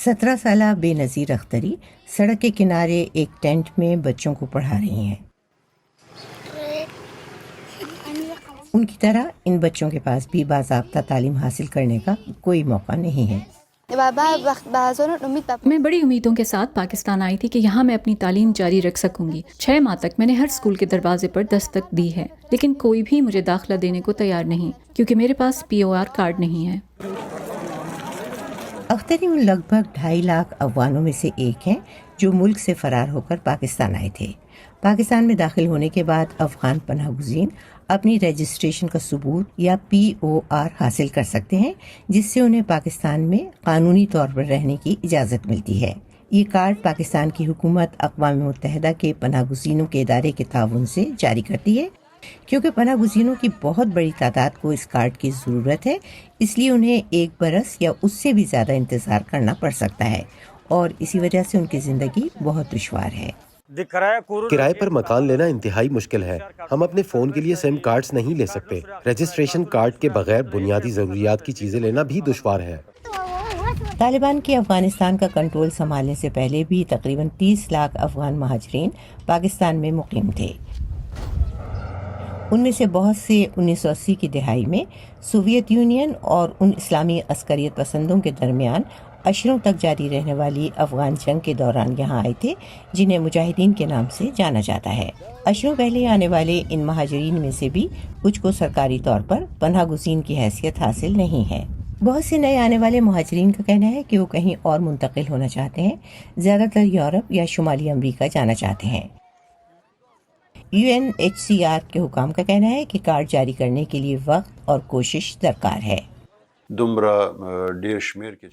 17 سالہ بے نظیر اختری سڑک کے کنارے ایک ٹینٹ میں بچوں کو پڑھا رہی ہیں۔ ان کی طرح ان بچوں کے پاس بھی باضابطہ تعلیم حاصل کرنے کا کوئی موقع نہیں ہے۔ میں بڑی امیدوں کے ساتھ پاکستان آئی تھی کہ یہاں میں اپنی تعلیم جاری رکھ سکوں گی۔ 6 ماہ تک میں نے ہر اسکول کے دروازے پر دستک دی ہے، لیکن کوئی بھی مجھے داخلہ دینے کو تیار نہیں کیونکہ میرے پاس POR کارڈ نہیں ہے۔ اختری ان لگ بھگ 2.5 لاکھ افغانوں میں سے ایک ہیں جو ملک سے فرار ہو کر پاکستان آئے تھے۔ پاکستان میں داخل ہونے کے بعد افغان پناہ گزین اپنی رجسٹریشن کا ثبوت یا POR حاصل کر سکتے ہیں، جس سے انہیں پاکستان میں قانونی طور پر رہنے کی اجازت ملتی ہے۔ یہ کارڈ پاکستان کی حکومت اقوام متحدہ کے پناہ گزینوں کے ادارے کے تعاون سے جاری کرتی ہے۔ کیونکہ پناہ گزینوں کی بہت بڑی تعداد کو اس کارڈ کی ضرورت ہے، اس لیے انہیں 1 برس یا اس سے بھی زیادہ انتظار کرنا پڑ سکتا ہے، اور اسی وجہ سے ان کی زندگی بہت دشوار ہے۔ کرائے پر مکان لینا انتہائی مشکل ہے۔ ہم اپنے فون کے لیے SIM کارڈز نہیں لے سکتے۔ رجسٹریشن کارڈ کے بغیر بنیادی ضروریات کی چیزیں لینا بھی دشوار ہے۔ طالبان کے افغانستان کا کنٹرول سنبھالنے سے پہلے بھی تقریباً 30 لاکھ افغان مہاجرین پاکستان میں مقیم تھے۔ ان میں سے بہت سے 1980 کی دہائی میں سوویت یونین اور ان اسلامی عسکریت پسندوں کے درمیان عشروں تک جاری رہنے والی افغان جنگ کے دوران یہاں آئے تھے، جنہیں مجاہدین کے نام سے جانا جاتا ہے۔ عشروں پہلے آنے والے ان مہاجرین میں سے بھی کچھ کو سرکاری طور پر پناہ گزین کی حیثیت حاصل نہیں ہے۔ بہت سے نئے آنے والے مہاجرین کا کہنا ہے کہ وہ کہیں اور منتقل ہونا چاہتے ہیں، زیادہ تر یورپ یا شمالی امریکہ جانا چاہتے ہیں۔ UNHCR کے حکام کا کہنا ہے کہ کارڈ جاری کرنے کے لیے وقت اور کوشش درکار ہے۔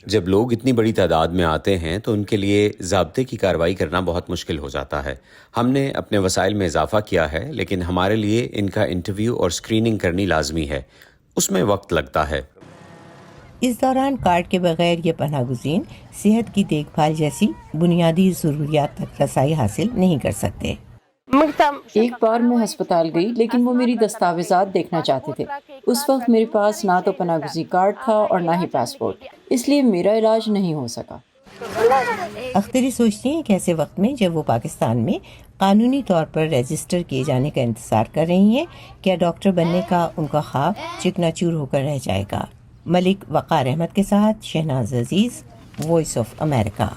جب لوگ اتنی بڑی تعداد میں آتے ہیں تو ان کے لیے ضابطے کی کارروائی کرنا بہت مشکل ہو جاتا ہے۔ ہم نے اپنے وسائل میں اضافہ کیا ہے، لیکن ہمارے لیے ان کا انٹرویو اور اسکریننگ کرنی لازمی ہے، اس میں وقت لگتا ہے۔ اس دوران کارڈ کے بغیر یہ پناہ گزین صحت کی دیکھ بھال جیسی بنیادی ضروریات تک رسائی حاصل نہیں کر سکتے۔ ایک بار میں ہسپتال گئی، لیکن وہ میری دستاویزات دیکھنا چاہتے تھے۔ اس وقت میرے پاس نہ تو پناہ گزین کارڈ تھا اور نہ ہی پاسپورٹ، اس لیے میرا علاج نہیں ہو سکا۔ اختری سوچتی ہیں کہ ایسے وقت میں جب وہ پاکستان میں قانونی طور پر رجسٹر کیے جانے کا انتظار کر رہی ہیں، کیا ڈاکٹر بننے کا ان کا خواب چکنا چور ہو کر رہ جائے گا؟ ملک وقار احمد کے ساتھ شہناز عزیز، وائس آف امریکہ۔